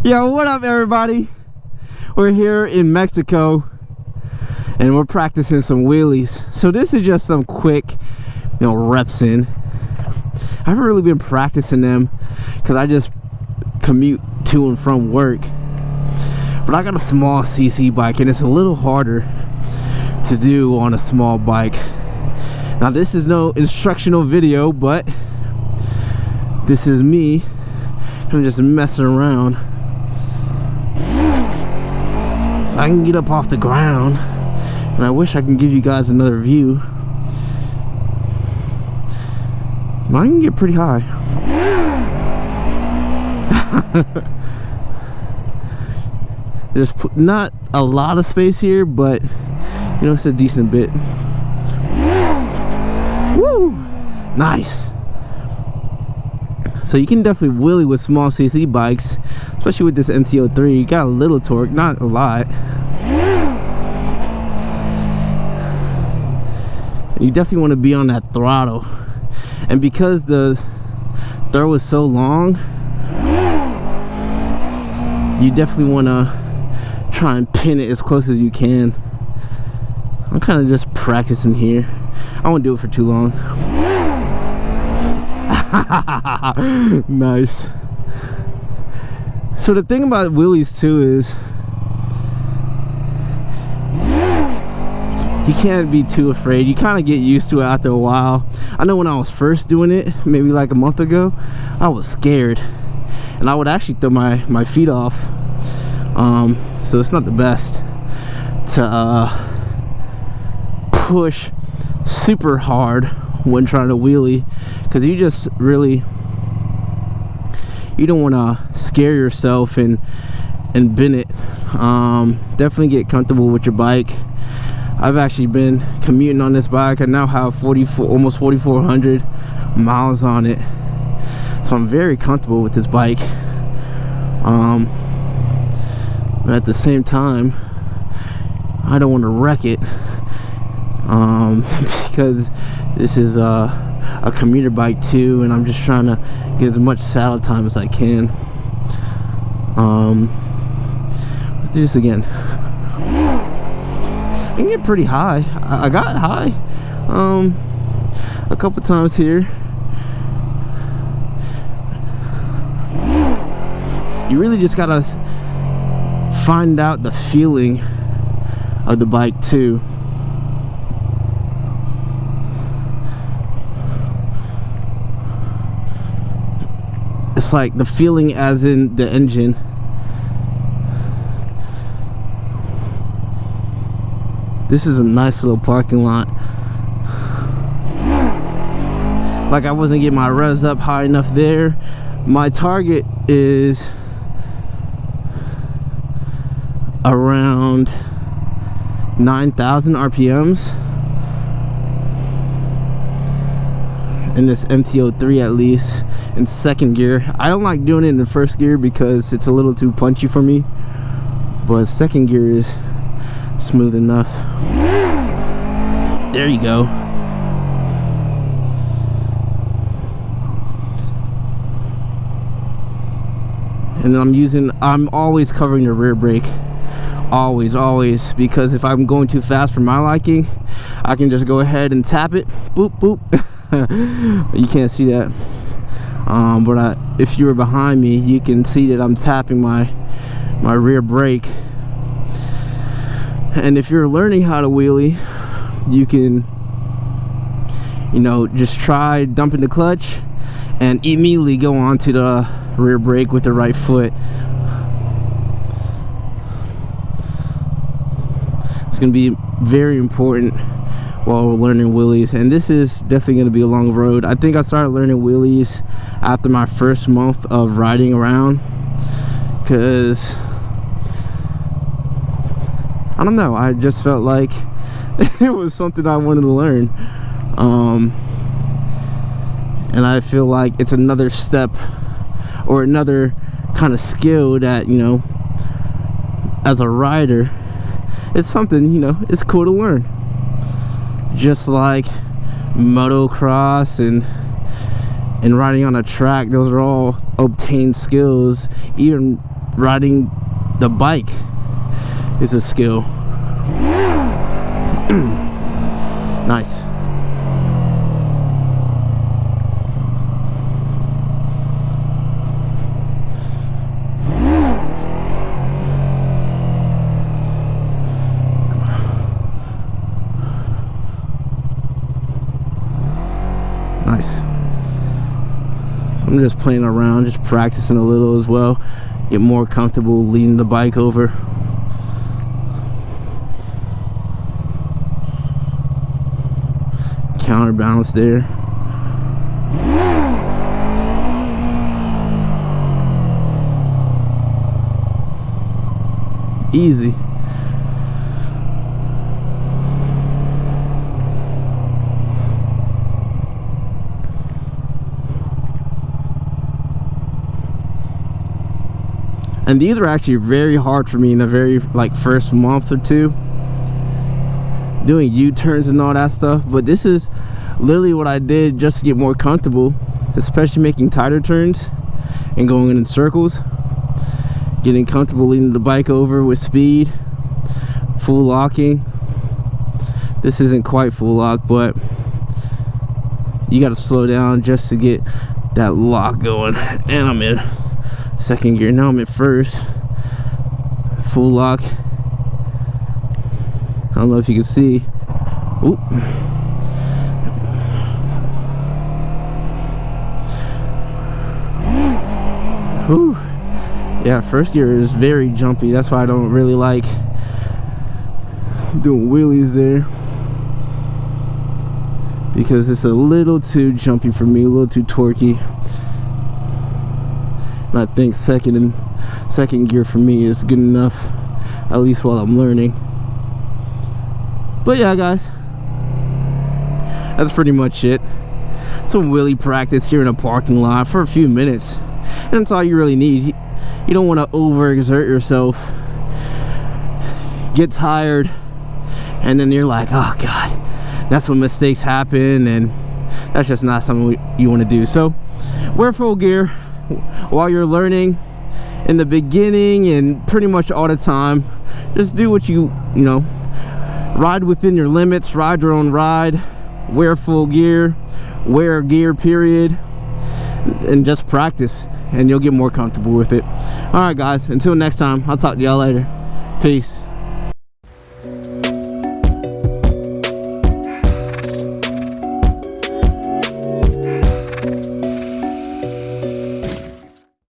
Yo, what up everybody? We're here in Mexico and we're practicing some wheelies. So this is just some quick, reps in. I haven't really been practicing them because I just commute to and from work. But I got a small CC bike and it's a little harder to do on a small bike. Now this is no instructional video, but this is me. I'm just messing around so I can get up off the ground, and I wish I can give you guys another view. Mine can get pretty high. There's not a lot of space here, but it's a decent bit. Woo! Nice. So you can definitely wheelie with small CC bikes, especially with this MT03. You got a little torque, not a lot. You definitely want to be on that throttle. And because the throw is so long, you definitely want to try and pin it as close as you can. I'm kind of just practicing here. I won't do it for too long. Nice. So the thing about wheelies too is you can't be too afraid. You kind of get used to it after a while. I know when I was first doing it, maybe like a month ago, I was scared and I would actually throw my feet off. So it's not the best to push super hard when trying to wheelie, because you just really, you don't want to scare yourself and bend it. Definitely get comfortable with your bike. I've actually been commuting on this bike. I now have almost 4,400 miles on it, so I'm very comfortable with this bike. But at the same time, I don't want to wreck it, because this is a commuter bike too, and I'm just trying to get as much saddle time as I can. Let's do this again. I can get pretty high. I got high a couple times here. You really just gotta find out the feeling of the bike too. It's like the feeling as in the engine. This is a nice little parking lot. Like I wasn't getting my revs up high enough there. My target is around 9,000 RPMs in this MT03, at least in second gear. I don't like doing it in the first gear because it's a little too punchy for me, but second gear is smooth enough. There you go. And I'm always covering the rear brake. Always, because if I'm going too fast for my liking, I can just go ahead and tap it. Boop, boop. You can't see that. But if you were behind me, you can see that I'm tapping my rear brake. And if you're learning how to wheelie, you can just try dumping the clutch and immediately go onto the rear brake with the right foot. It's going to be very important while we're learning wheelies, and this is definitely going to be a long road. I think I started learning wheelies after my first month of riding around, because I don't know, I just felt like it was something I wanted to learn. And I feel like it's another step or another kind of skill that, as a rider, it's something, it's cool to learn. Just like motocross and riding on a track, those are all obtained skills. Even riding the bike is a skill. Nice. Nice. So I'm just playing around, just practicing a little as well. Get more comfortable leading the bike over. Counterbalance there. Easy. And these are actually very hard for me in the very first month or two, doing U-turns and all that stuff. But this is literally what I did just to get more comfortable, especially making tighter turns and going in circles, getting comfortable leading the bike over with speed, full locking. This isn't quite full lock, but you got to slow down just to get that lock going. And I'm in second gear now. I'm at first, full lock. I don't know if you can see. Oop. Whew. Yeah, first gear is very jumpy. That's why I don't really like doing wheelies there, because it's a little too jumpy for me, a little too torquey. And I think second gear for me is good enough, at least while I'm learning. But yeah, guys, that's pretty much it. Some wheelie practice here in a parking lot for a few minutes, and that's all you really need. You don't want to overexert yourself, get tired, and then you're like, oh god, that's when mistakes happen, and that's just not something you want to do. So wear full gear while you're learning in the beginning and pretty much all the time. Just do what you know, ride within your limits, ride your own ride, wear full gear, wear gear period, and just practice, and you'll get more comfortable with it. All right guys, until next time, I'll talk to y'all later. Peace.